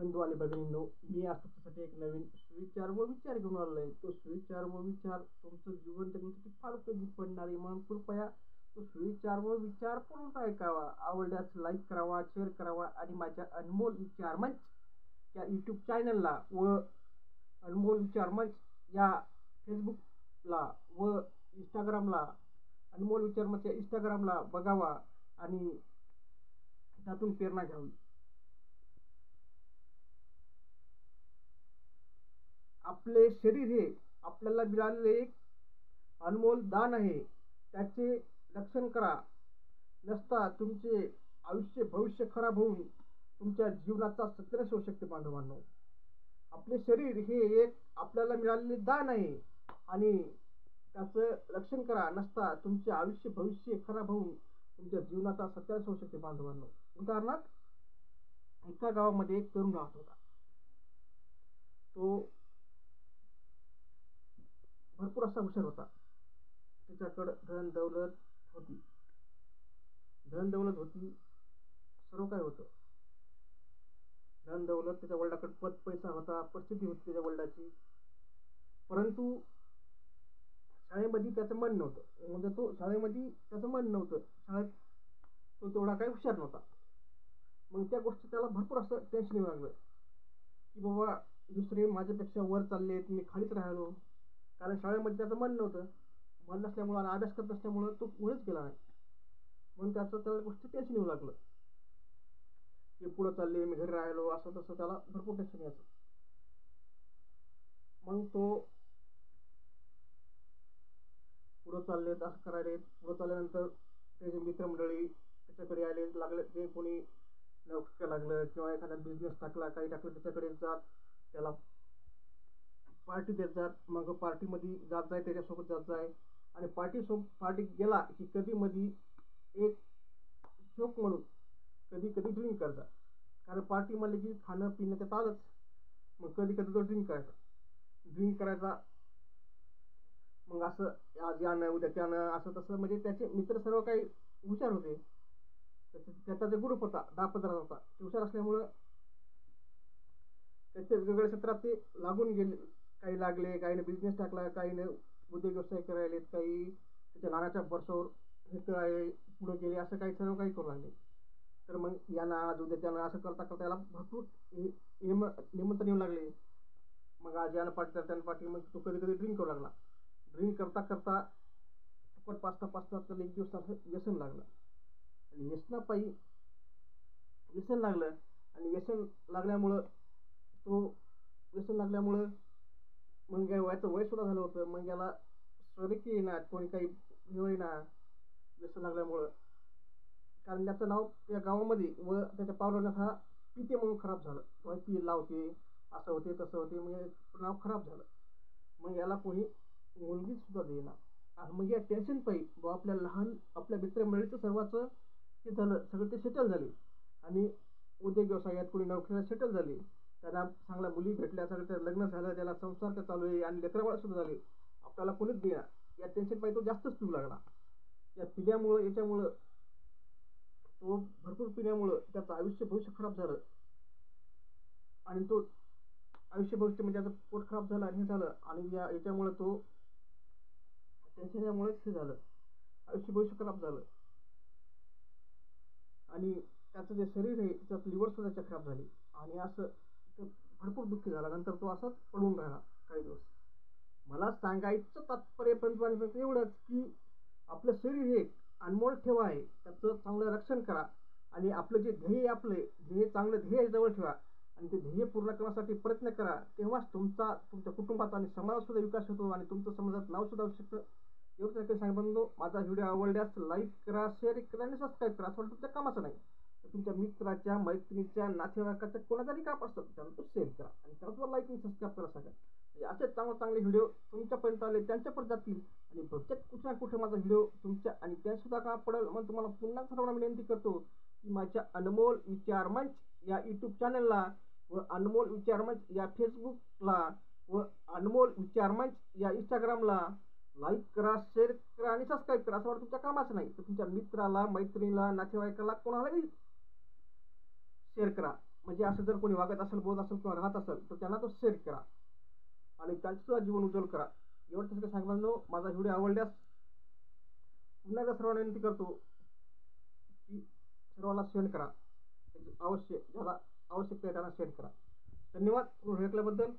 बंधू आणि भगिनींनो, मी आज तुमच्यासाठी एक नवीन सुविचार व विचार घेऊन आलेलो आहे. तो सुविचार व विचार तुमचं जीवन जगण्यासाठी फार उपयोगी पडणार आहे, म्हणून कृपया तो सुविचार व विचार पूर्ण ऐकावा. आवडल्यास लाईक करावा, शेअर करावा आणि माझ्या अनमोल विचार मंच या यूट्यूब चॅनलला व अनमोल विचार मंच या फेसबुकला व इंस्टाग्रामला अनमोल विचार मंच या इंस्टाग्रामला बघावा आणि त्यातून प्रेरणा घ्यावी. आपले शरीर हे आपल्याला मिळालेले एक अनमोल दान आहे. त्याचे रक्षण करा, नसता तुमचे आयुष्य भविष्य खराब होऊन तुमच्या जीवनाचा सत्यानाश होऊ शकते. बांधवांनो, आपले शरीर हे एक आपल्याला मिळालेले दान आहे आणि त्याचं रक्षण करा, नसता तुमचे आयुष्य भविष्य खराब होऊन तुमच्या जीवनाचा सत्यानाश होऊ शकते. बांधवांनो, उदाहरणार्थ एका गावामध्ये एक तरुण राहत होता. तो भरपूर असा हुशार होता. त्याच्याकडे धन दौलत होती, सर्व काय होतं. धन दौलत, त्याच्या वडिलाकडे पद पैसा होता, परिस्थिती होती त्याच्या वडिलाची. परंतु शाळेमध्ये त्याचं मन नव्हतं. म्हणजे तो शाळेमध्ये त्याचं मन नव्हतं, शाळेत तो तेवढा काही हुशार नव्हता. मग त्या गोष्टी त्याला भरपूर असं टेन्शन येऊ लागलं की बाबा दुसरे माझ्यापेक्षा वर चालले, मी खालीच राहिलो. कारण शाळेमध्ये त्याचं मन नव्हतं. मन नसल्यामुळं आणि अभ्यास करत नसल्यामुळं तो पुढेच गेला नाही. म्हणून त्याला गोष्टी टेन्शन येऊ लागलं की पुढं चालले, मी घरी राहिलो, असं तसं त्याला भरपूर टेन्शन यायचं. मग तो पुढं चालले, असं करायले. पुढं चालल्यानंतर त्याचे मित्रमंडळी त्याच्याकडे आले लागले. ते कोणी नोकरी लागलं किंवा एखादा बिझनेस टाकला, काही टाकलं, त्याच्याकडे जात, त्याला पार्टी देत जात. मग पार्टीमध्ये जात जाय, त्याच्यासोबत जात जाय आणि पार्टी गेला की कधी मध्ये एक शोक म्हणून कधी कधी ड्रिंक करायचा. कारण पार्टी म्हणले की खाणं पिणं त्यात आलंच. मग कधी कधी तो ड्रिंक करायचा. मग असं आज यानं उद्या त्यानं, असं तसं. म्हणजे त्याचे मित्र सर्व काही हुशार होते. त्याचा जो ग्रुप होता 10-15 होता, ते हुशार असल्यामुळं त्याचे वेगवेगळ्या क्षेत्रात ते लागून गेले. काही लागले, काहीने बिझनेस टाकला, काहीने उद्योग व्यवसाय करायले, काही त्याच्या नानाच्या वर्षावर हे करायले, पुढे गेले, असं काही सर्व काही करू लागले. तर मग यानं आज उद्या त्यानं असं करता करता त्याला भरपूर निमंत्रण येऊ लागले. मग आज यानं पार्टी त्यानं पार्टी. मग तो कधी कधी ड्रिंक करू लागला. ड्रिंक करता करता फुकट पाचता तर एक दिवस असं व्यसन लागलं. आणि व्यसन लागलं आणि व्यसन लागल्यामुळं मग याचं वय सुद्धा झालं होतं. मग याला स्वरिकी येईना, कोणी काही होईना व्यसन लागल्यामुळं. कारण त्याचं नाव या गावामध्ये व त्याच्या पावलावण्यात हा पिते म्हणून खराब झालं. पी लावते, असं होते तसं होते, म्हणजे नाव खराब झालं. मग याला कोणी मुलगी सुद्धा देईना. आणि मग या टेन्शन पाहिजे आपल्या मित्रमंडळीचं सर्वांचं हे झालं, सगळं ते सेटल झाले आणि उद्योग व्यवसायात कोणी नोकरीला सेटल झाले. त्यांना चांगल्या मुली भेटल्या, सगळं त्याचं लग्न झालं, त्याला संसार चालू आहे आणि लेकरबाळ सुद्धा झाले. आपल्याला कोणीच देईना. या टेन्शन पाहिजे तो जास्तच पिऊ लागला. याच्यामुळं तो भरपूर पिण्यामुळं त्याचं आयुष्य भविष्य खराब झालं. आणि तो आयुष्य भविष्य म्हणजे त्याचं पोट खराब झालं आणि हे झालं. आणि याच्यामुळे तो टेन्शनमुळेच हे झालं, आयुष्य भविष्य खराब झालं. आणि त्याचं जे शरीर आहे त्याच्यात लिव्हर सुद्धा खराब झाली. आणि असं तो भरपूर दुःखी झाला. नंतर तो असाच पडून राहिला काही दिवस. मला सांगायचं तात्पर्य पण एवढंच की आपलं शरीर हे अनमोल ठेवा आहे, त्याचं चांगलं रक्षण करा आणि आपलं जे ध्येय चांगलं ध्येय जवळ ठेवा आणि ते ध्येय पूर्ण करण्यासाठी प्रयत्न करा. तेव्हाच तुमच्या कुटुंबाचा आणि समाजाचा सुद्धा विकास होतो आणि तुमचं समाजात नाव सुद्धा होऊ शकतं. एवढंच सांगितलं. माझा व्हिडिओ आवडल्यास लाईक करा, शेअर करा आणि सबस्क्राईब करा. असं तुमच्या कामाचं नाही, तुमच्या मित्राच्या, मैत्रिणीच्या, नातेवाईकाच्या कोणाचाही काम असतं त्यांना तो शेअर करा आणि त्याला सुद्धा लाईक आणि सबस्क्राईब करा सांगा. म्हणजे असे चांगले व्हिडिओ तुमच्यापर्यंत आले, त्यांच्यापर्यंत जातील आणि भविष्यात कुठे ना कुठे माझा व्हिडिओ तुमच्या आणि त्यासुद्धा का पडेल. मग तुम्हाला पुन्हा सर्वांना विनंती करतो की माझ्या अनमोल विचार मंच या यूट्यूब चॅनलला व अनमोल विचार मंच या फेसबुकला व अनमोल विचार मंच या इंस्टाग्रामला लाईक करा, शेअर करा आणि सबस्क्राईब करा. असं वाटतं तुमच्या कामाचं नाही, तर तुमच्या मित्राला, मैत्रिणीला, नातेवाईकाला कोणालाही शेअर करा. म्हणजे असं जर कोणी वागत असेल, बोलत असेल किंवा राहत असेल तर त्यांना तो शेअर करा आणि त्यांचं सुद्धा जीवन उज्ज्वल करा. एवढं सगळं सांगण्यानो माझा व्हिडिओ आवडल्यास पुन्हा एकदा सर्वांना विनंती करतो की सर्वांना सेंड करा. अवश्य ज्याला आवश्यकता आहे त्यांना सेंड करा. धन्यवाद ऐकल्याबद्दल.